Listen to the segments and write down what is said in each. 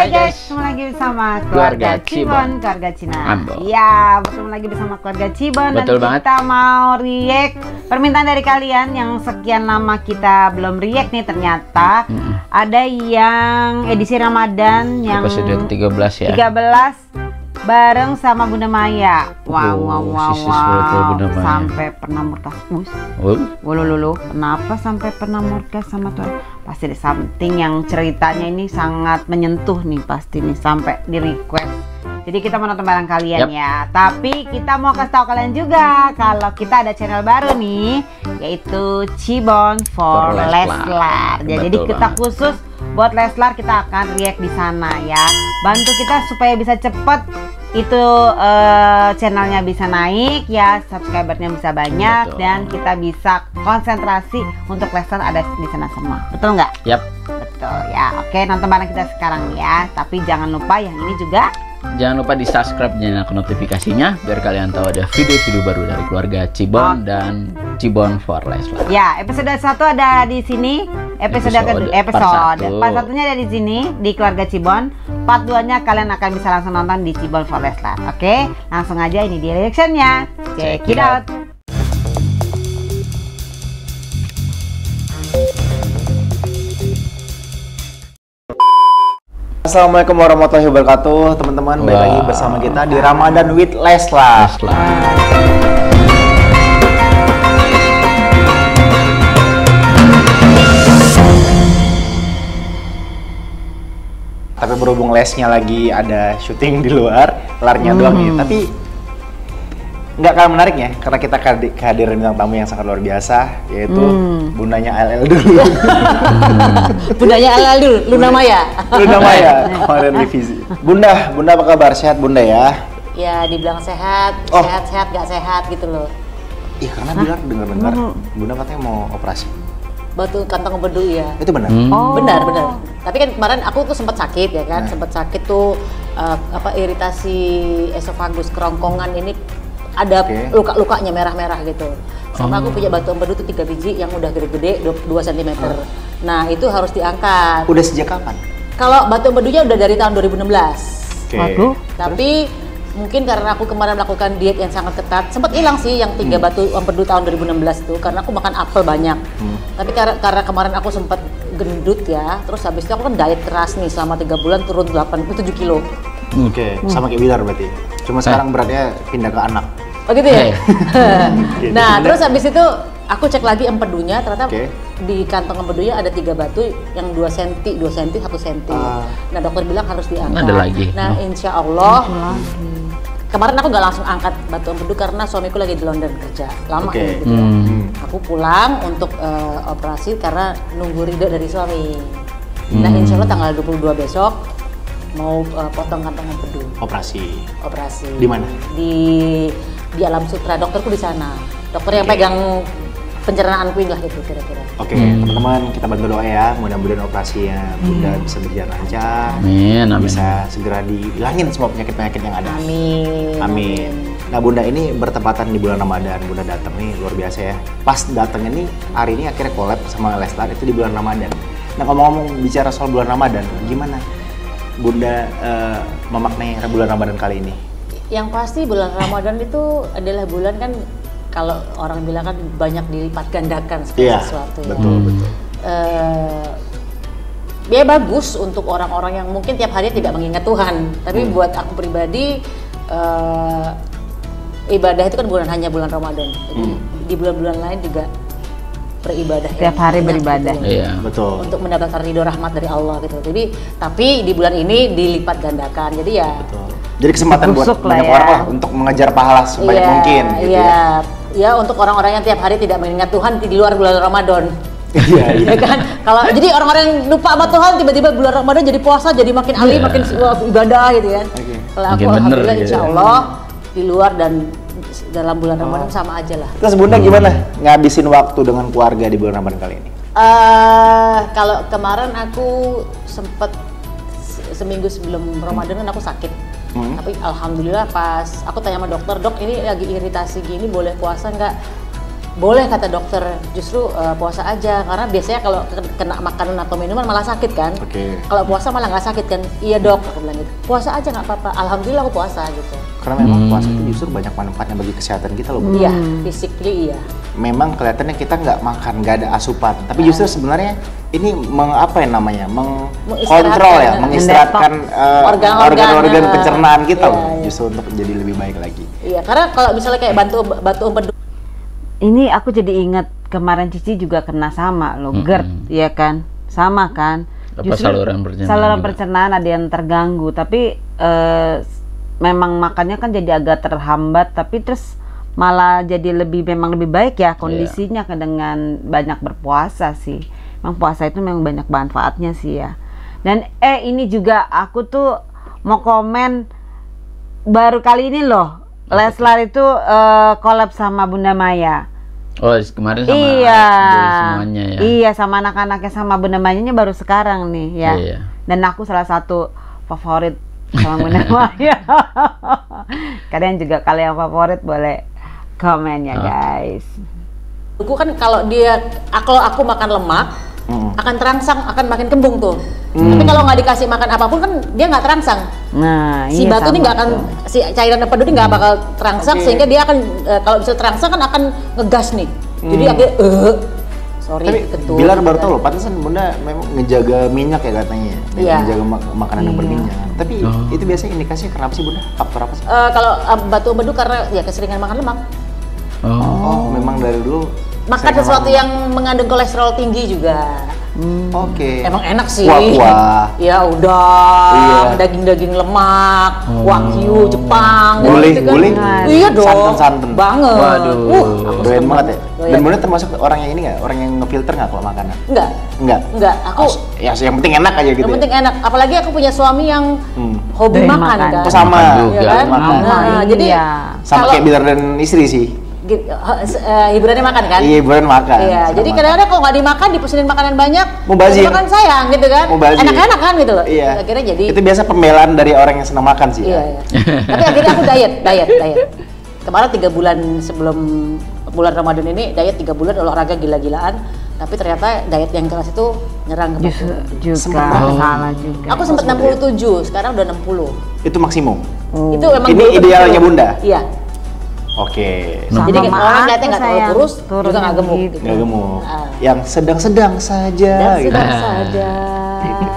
Hai guys, ketemu lagi bersama keluarga Cibon, keluarga Cina. Ya, bertemu lagi bersama keluarga Cibon. Betul dan kita mau react permintaan dari kalian yang sekian lama kita belum react nih. Ternyata ada yang edisi Ramadan yang episode 13 ya. 13 bareng sama Bunda Maya. Wow. Sampai pernah murka. Lulu, kenapa sampai pernah murka sama Tuhan? Pasti ada something yang ceritanya ini sangat menyentuh nih, pasti nih sampai di request. Jadi kita mau nonton bareng kalian ya. Tapi kita mau kasih tahu kalian juga kalau kita ada channel baru nih, yaitu Cibon for Leslar. Jadi kita khusus buat Leslar, kita akan react di sana ya. Bantu kita supaya bisa cepet itu channelnya bisa naik ya, subscribernya bisa banyak. Dan kita bisa konsentrasi untuk Leslar ada di sana semua. Betul nggak? Yap. Betul ya. Oke, nonton bareng kita sekarang ya. Tapi jangan lupa yang ini juga. Jangan lupa di subscribe, nyalakan notifikasinya biar kalian tahu ada video-video baru dari keluarga Cibon dan Cibon for Leslar. Ya, episode 1 ada di sini, episode part 1-nya ada di sini di keluarga Cibon. Part 2-nya kalian akan bisa langsung nonton di Cibon for Leslar. Oke, langsung aja ini di reactionnya. Check it out. Assalamualaikum warahmatullahi wabarakatuh, teman-teman. Balik lagi bersama kita di Ramadan with Leslar. Tapi berhubung Lesnya lagi ada syuting di luar, Larnya doang nih. Tapi nggak kalah menariknya karena kita kehadiran bintang tamu yang sangat luar biasa, yaitu bundanya LL dulu. Bundanya LL dulu, Luna Maya. Luna Maya, kemarin revisi. Bunda apa kabar? Sehat Bunda ya? Ya, dibilang sehat, sehat nggak sehat gitu loh. Iya, karena bilang dengar Bunda katanya mau operasi. Batu kantong empedu ya. Itu benar? Benar. Tapi kan kemarin aku tuh sempat sakit ya kan, sempat sakit tuh iritasi esofagus, kerongkongan ini. Ada luka-lukanya merah-merah gitu. Sama aku punya batu empedu tuh 3 biji yang udah gede-gede 2 cm. Nah, itu harus diangkat. Udah sejak kapan? Kalau batu empedunya udah dari tahun 2016. Waduh. Tapi mungkin karena aku kemarin melakukan diet yang sangat ketat, sempat hilang sih yang 3 batu empedu tahun 2016 itu karena aku makan apel banyak. Tapi karena kemarin aku sempat gendut ya, terus habis itu aku kan diet keras nih selama 3 bulan turun 7 kilo. Sama kayak Bilar berarti. Cuma sekarang beratnya pindah ke anak. Oh gitu ya? Nah, terus habis itu aku cek lagi empedunya, ternyata di kantong empedunya ada 3 batu yang 2 cm, 1 cm. Nah, dokter bilang harus diangkat. Ada lagi. Nah, insya Allah kemarin aku nggak langsung angkat batu empedu karena suamiku lagi di London kerja lama gitu. Aku pulang untuk operasi karena nunggu ridho dari suami. Nah, insya Allah tanggal 22 besok mau potong kantong empedu. Operasi. Di mana? Di Alam Sutra, dokterku di sana. Dokter yang pegang pencernaanku lah gitu kira-kira. Teman-teman, kita bantu doa ya, mudah-mudahan operasinya Bunda bisa berjalan lancar. Amin. Bisa segera dihilangin semua penyakit-penyakit yang ada. Amin. Nah, Bunda ini bertepatan di bulan Ramadan. Bunda datang nih luar biasa ya. Pas datangnya nih hari ini akhirnya collab sama Leslar itu di bulan Ramadan. Nah, ngomong-ngomong bicara soal bulan Ramadan, gimana Bunda memaknai bulan Ramadan kali ini? Yang pasti bulan Ramadan itu adalah bulan kan kalau orang bilang kan banyak dilipat gandakan sesuatu ya. Betul. Dia bagus untuk orang-orang yang mungkin tiap hari tidak mengingat Tuhan. Tapi buat aku pribadi ibadah itu kan hanya bulan Ramadan. Jadi di bulan-bulan lain juga beribadah. Tiap hari beribadah. Iya, betul. Untuk mendapatkan ridho rahmat dari Allah gitu. Tapi di bulan ini dilipat gandakan. Jadi ya. Betul. Jadi kesempatan buat banyak orang lah untuk mengejar pahala sebanyak mungkin. Gitu ya untuk orang-orang yang tiap hari tidak mengingat Tuhan di luar bulan Ramadan. Iya kan. Kalau jadi orang-orang yang lupa sama Tuhan tiba-tiba bulan Ramadan jadi puasa, jadi makin alim, makin ibadah gitu kan. Kalau aku alhamdulillah insya Allah di luar dan dalam bulan Ramadan sama aja lah. Terus Bunda gimana ngabisin waktu dengan keluarga di bulan Ramadan kali ini? Kalau kemarin aku sempet seminggu sebelum Ramadan kan aku sakit. Tapi alhamdulillah pas aku tanya sama dokter, dok ini lagi iritasi gini boleh puasa nggak? boleh kata dokter, justru puasa aja karena biasanya kalau kena makanan atau minuman malah sakit kan. Kalau puasa malah nggak sakit kan. Iya dok, aku bilang gitu. Puasa aja nggak apa-apa. Alhamdulillah aku puasa gitu. Karena memang puasa itu justru banyak manfaatnya bagi kesehatan kita loh. Iya, physically iya. Memang kelihatannya kita nggak makan, nggak ada asupan, tapi justru sebenarnya ini mengkontrol ya, mengistirahatkan organ-organ pencernaan kita loh, justru untuk jadi lebih baik lagi. Iya, karena kalau misalnya kayak batu empedu. Ini aku jadi ingat kemarin Cici juga kena sama loh, GERD, ya kan? Sama kan? Saluran pencernaan ada yang terganggu, tapi memang makannya kan jadi agak terhambat, tapi terus malah jadi memang lebih baik ya kondisinya dengan banyak berpuasa sih. Memang puasa itu memang banyak manfaatnya sih ya. Dan ini juga aku tuh mau komen baru kali ini loh, Leslar itu collab sama Bunda Maya. Oh, kemarin sama semuanya ya. Iya, sama anak-anaknya sama Bunda Mayanya baru sekarang nih ya. Iya. Dan aku salah satu favorit sama Bunda Maya. Kalian juga kalau yang favorit boleh komen ya guys. Aku kan kalau aku makan lemak akan terangsang, akan makin kembung tuh. Tapi kalau nggak dikasih makan apapun kan dia nggak terangsang. Nah, si batu ini nggak akan, si cairan empedu ini nggak bakal terangsang, sehingga dia akan kalau bisa terangsang kan akan ngegas nih. Jadi akhirnya sorry. Tapi ketul, Bilar baru tahu loh, pantesan Bunda memang ngejaga minyak ya katanya, ngejaga makanan yang berminyak. Tapi itu biasanya indikasinya kenapa sih Bunda? Faktor apa sih? Kalau batu empedu karena ya keseringan makan lemak. Memang dari dulu makan sesuatu yang mengandung kolesterol tinggi juga. Emang enak sih. Kuah-kuah. Ya udah, daging-daging lemak, wagyu Jepang, guling. Iya dong. Santan-santan banget. Waduh, doyan banget ya. Dan Bunda termasuk orang yang ini nggak? Orang yang ngefilter nggak kalau makanan? Enggak. Aku ya yang penting enak aja gitu. Yang penting enak. Apalagi aku punya suami yang hobi makan kan. Sama. juga. Ya kan? Nah, jadi sama kayak Bilar dan istri sih. Hiburannya makan kan? Iya, hiburan makan. Iya, jadi kadang-kadang kalau nggak dimakan, dipesenin makanan banyak, mubazir. makan sayang gitu kan? Enak-enak kan gitu loh. Iya. Akhirnya jadi. Itu biasa pembelaan dari orang yang senang makan sih. Iya. Tapi akhirnya aku diet. Kemarin 3 bulan sebelum bulan Ramadan ini diet 3 bulan olahraga gila-gilaan. Tapi ternyata diet yang keras itu nyerang ke badan. Salah juga. Aku sempat 67, sekarang udah 60. Itu maksimum. Itu memang ini idealnya Bunda. Iya. Oke. Jadi orang lihatnya nggak terlalu kurus, juga nggak gemuk. Gitu. Nggak gemuk. Yang sedang-sedang saja. Sedang saja.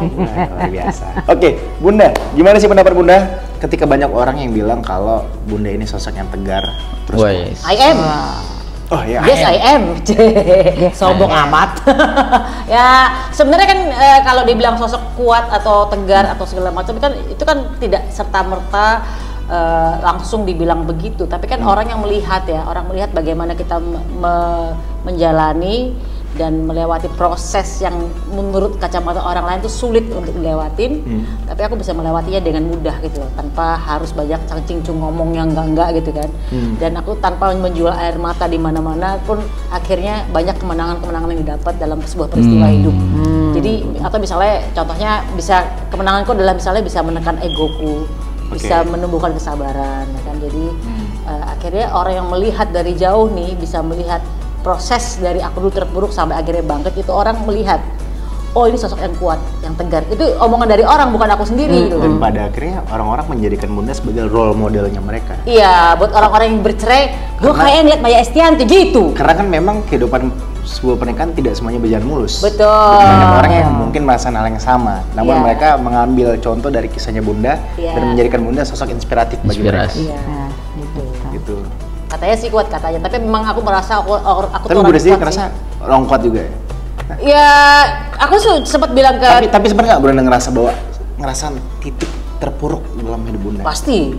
Luar biasa. Oke, Bunda, gimana sih pendapat Bunda ketika banyak orang yang bilang kalau Bunda ini sosok yang tegar terus? I am. Oh ya. Yes, I am. Sombong amat. Ya, sebenarnya kan kalau dibilang sosok kuat atau tegar atau segala macam kan itu kan tidak serta-merta langsung dibilang begitu, tapi kan orang yang melihat ya, orang melihat bagaimana kita menjalani dan melewati proses yang menurut kacamata orang lain itu sulit untuk dilewatin, tapi aku bisa melewatinya dengan mudah gitu loh, tanpa harus banyak cangcing ngomong yang enggak gitu kan. Dan aku tanpa menjual air mata di mana-mana pun akhirnya banyak kemenangan-kemenangan yang didapat dalam sebuah peristiwa hidup. Jadi atau misalnya contohnya kemenanganku adalah misalnya bisa menekan egoku, bisa menumbuhkan kesabaran ya kan. Jadi akhirnya orang yang melihat dari jauh nih bisa melihat proses dari aku dulu terpuruk sampai akhirnya bangkit, itu orang melihat, oh ini sosok yang kuat, yang tegar. Itu omongan dari orang, bukan aku sendiri gitu. Dan pada akhirnya orang-orang menjadikan Bunda sebagai role modelnya mereka. Iya, buat orang-orang yang bercerai, gue kayak ngeliat Maya Estianty gitu. Karena kan memang kehidupan sebuah pernikahan tidak semuanya berjalan mulus. Betul. Banyak orang yang mungkin merasakan hal yang sama, namun mereka mengambil contoh dari kisahnya Bunda dan menjadikan Bunda sosok inspiratif bagi mereka. Iya, gitu. Katanya sih kuat katanya, tapi memang aku merasa aku tapi tuh Bunda sendiri kuat ngerasa orang kuat juga ya? Ya, aku sempat bilang ke. Tapi sempat nggak Bunda ngerasa titik terpuruk dalam hidup Bunda? Pasti.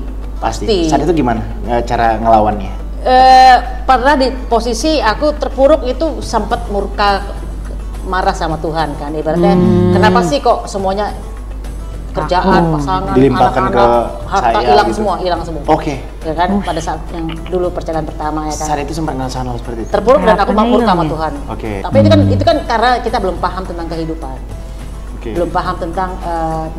Saat itu gimana cara ngelawannya? Pernah di posisi aku terpuruk itu sempat marah sama Tuhan kan, ibaratnya kenapa sih kok semuanya kerjaan, pasangan, dilimpahkan anak-anak, ke harta saya hilang gitu. semua. Oke. Ya kan pada saat yang dulu perjalanan pertama ya kan. Saat itu sempat ngerasain hal seperti itu. Terpuruk dan aku murka sama Tuhan. Oke. Tapi itu kan karena kita belum paham tentang kehidupan. Belum paham tentang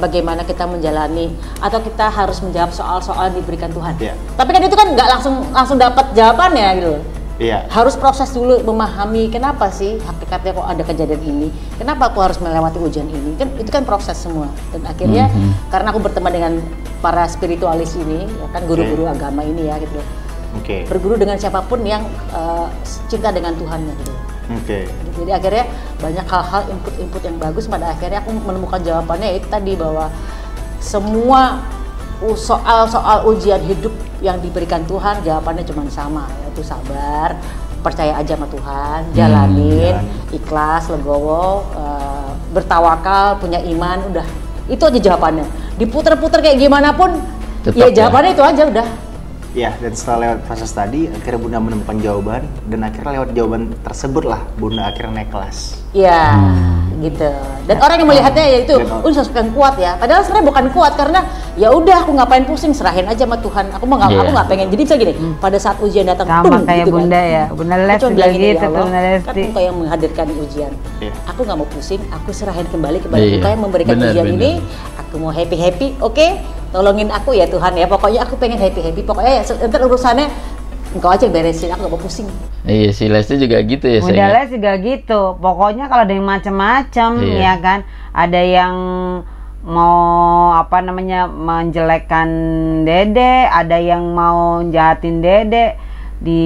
bagaimana kita menjalani atau kita harus menjawab soal-soal yang diberikan Tuhan. Tapi kan itu kan nggak langsung dapat jawabannya gitu. Iya. Harus proses dulu memahami kenapa sih hakikatnya kok ada kejadian ini, kenapa aku harus melewati ujian ini, kan itu kan proses semua. Dan akhirnya karena aku berteman dengan para spiritualis ini, ya kan guru-guru agama ini ya gitu. Berguru dengan siapapun yang cinta dengan Tuhannya gitu. Jadi akhirnya banyak hal-hal input yang bagus, pada akhirnya aku menemukan jawabannya, itu tadi bahwa semua soal ujian hidup yang diberikan Tuhan jawabannya cuma sama, yaitu sabar, percaya aja sama Tuhan, jalanin, ikhlas, legowo, bertawakal, punya iman, udah itu aja jawabannya. Diputer-puter kayak gimana pun, ya jawabannya itu aja udah. Ya, dan setelah lewat proses tadi, akhirnya Bunda menemukan jawaban, dan akhirnya lewat jawaban tersebut lah Bunda akhirnya naik kelas. Iya, gitu. Dan orang yang melihatnya ya itu, sosok yang kuat ya. Padahal sebenarnya bukan kuat, karena ya udah aku ngapain pusing, serahin aja sama Tuhan. Aku nggak pengen. Jadi bisa gini, pada saat ujian datang, sama kayak gitu Bunda kan. ya, Bunda Les juga gitu, Bunda Lesti. Kan Engkau yang menghadirkan ujian. Aku nggak mau pusing, aku serahin kembali kepada Engkau yang memberikan ujian ini. Aku mau happy, oke? Tolongin aku ya Tuhan ya. Pokoknya aku pengen happy. Pokoknya ya, ntar urusannya Engkau aja yang beresin, aku gak mau pusing. Iya, si Lesti juga gitu ya. Bunda Les juga gitu. Pokoknya kalau ada yang macam-macam ya kan, ada yang mau menjelekkan Dede, ada yang mau jahatin Dede. Di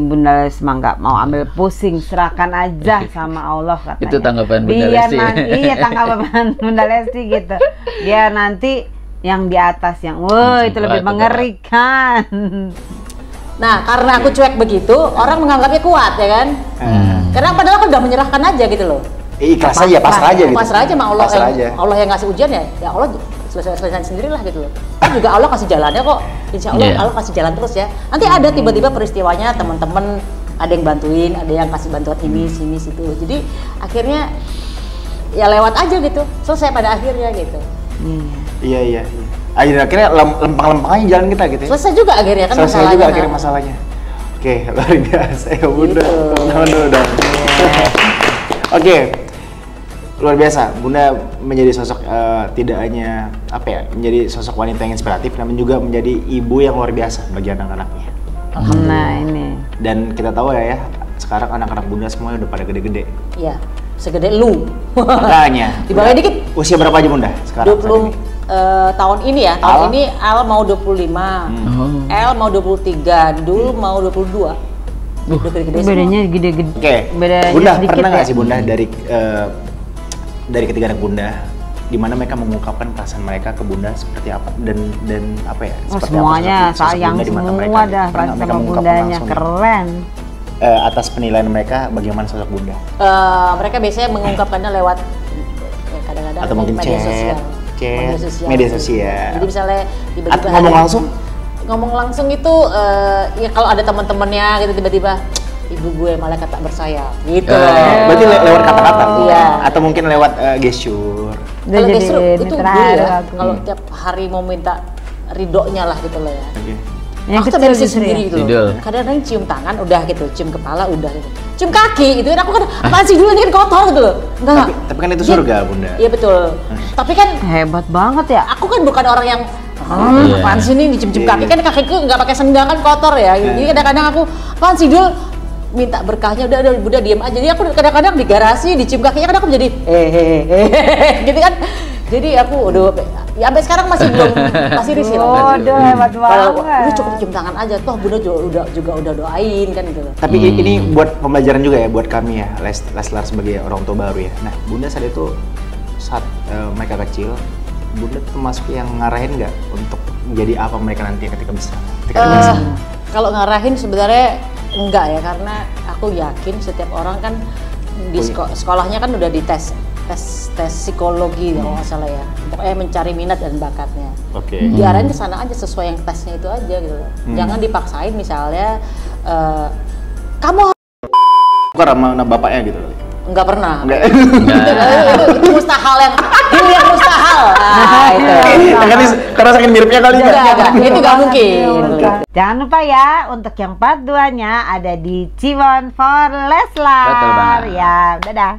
Bunda Les mah nggak mau ambil pusing, serahkan aja sama Allah katanya. Itu tanggapan Bunda Lesti. Iya, tanggapan Bunda Lesti gitu. Biar nanti yang di atas yang itu lebih mengerikan. Nah, karena aku cuek begitu, orang menganggapnya kuat ya kan? Karena padahal aku udah menyerahkan aja gitu loh. Ikhlas aja, pasrah aja gitu. Pasrah aja sama Allah. Allah yang ngasih ujian ya Allah selesai sendirilah gitu loh. Kan juga Allah kasih jalannya kok. Insya Allah Allah kasih jalan terus ya. Nanti ada tiba-tiba peristiwanya, teman-teman ada yang bantuin, ada yang kasih bantuan ini, sini, situ. Jadi akhirnya ya lewat aja gitu. Selesai pada akhirnya gitu. Iya. Akhirnya lempang-lempang aja jalan kita gitu ya. Selesai juga akhirnya kan masalahnya. Selesai juga akhirnya masalahnya. Oke, luar biasa ya Bunda. Teman-teman dulu dong. Oke. Luar biasa, Bunda menjadi sosok tidak hanya menjadi sosok wanita yang inspiratif, namun juga menjadi ibu yang luar biasa bagi anak-anaknya. Nah ini. Dan kita tahu ya, sekarang anak-anak Bunda semuanya udah pada gede-gede. Iya, segede lu. Makanya. Di bawah dikit. Usia berapa aja Bunda sekarang? 20 tahun ini ya. Tahun ini Al mau 25, L mau 23, Dul mau 22. Bedanya gede-gede. Oke. Bunda pernah nggak sih Bunda dari ketiga anak Bunda, di mana mereka mengungkapkan perasaan mereka ke Bunda seperti apa dan apa ya? Seperti semuanya apa sayang semua dah sama Bundanya, keren. Atas penilaian mereka, bagaimana sosok Bunda? Mereka biasanya mengungkapkannya lewat kadang-kadang atau mungkin media sosial. Jadi misalnya tiba-tiba ngomong langsung itu ya kalau ada teman-temannya gitu tiba-tiba ibu gue malaikat tak bersayap gitu. Berarti lewat kata-kata? Iya. Atau mungkin lewat gesture? Kalau gesture itu dulu ya, kalau tiap hari mau minta ridhonya lah gitu loh ya. Aku tuh beresin sendiri gitu loh. Kadang-kadang cium tangan udah gitu, cium kepala udah gitu. Cium kaki gitu kan, aku kan apaan sih dulu ini kan kotor gitu loh. Tapi kan itu surga Bunda. Iya betul. Tapi kan hebat banget ya. Aku kan bukan orang yang apaan sih ini dicium-cium kaki, kan kakiku nggak pakai sendal kan kotor ya. Jadi kadang-kadang aku apaan sih dulu minta berkahnya udah Bunda diem aja. Jadi aku kadang-kadang di garasi dicium kakinya kan aku jadi gitu kan. Jadi aku udah ya sampai sekarang masih belum masih risih lah. Waduh, hebat banget. Lu cukup cium tangan aja, toh Bunda juga udah doain kan gitu. Tapi ini buat pembelajaran juga ya buat kami ya, Leslar sebagai orang tua baru ya. Nah, Bunda saat itu mereka kecil, Bunda termasuk yang ngarahin nggak untuk jadi apa mereka nanti ketika besar? Kalau ngarahin sebenarnya enggak ya, karena aku yakin setiap orang kan di sekolahnya kan udah dites psikologi kalau nggak salah ya, pokoknya mencari minat dan bakatnya. Diarahin ke sana aja sesuai yang tesnya itu aja gitu loh. Jangan dipaksain misalnya kamu sama bapaknya gitu. Enggak pernah. Itu mustahil yang mustahil. Karena saking miripnya kali ya. Itu nggak mungkin. Jangan lupa ya untuk yang part 2-nya ada di Cibon for Leslar. Betul banget. Ya, dadah.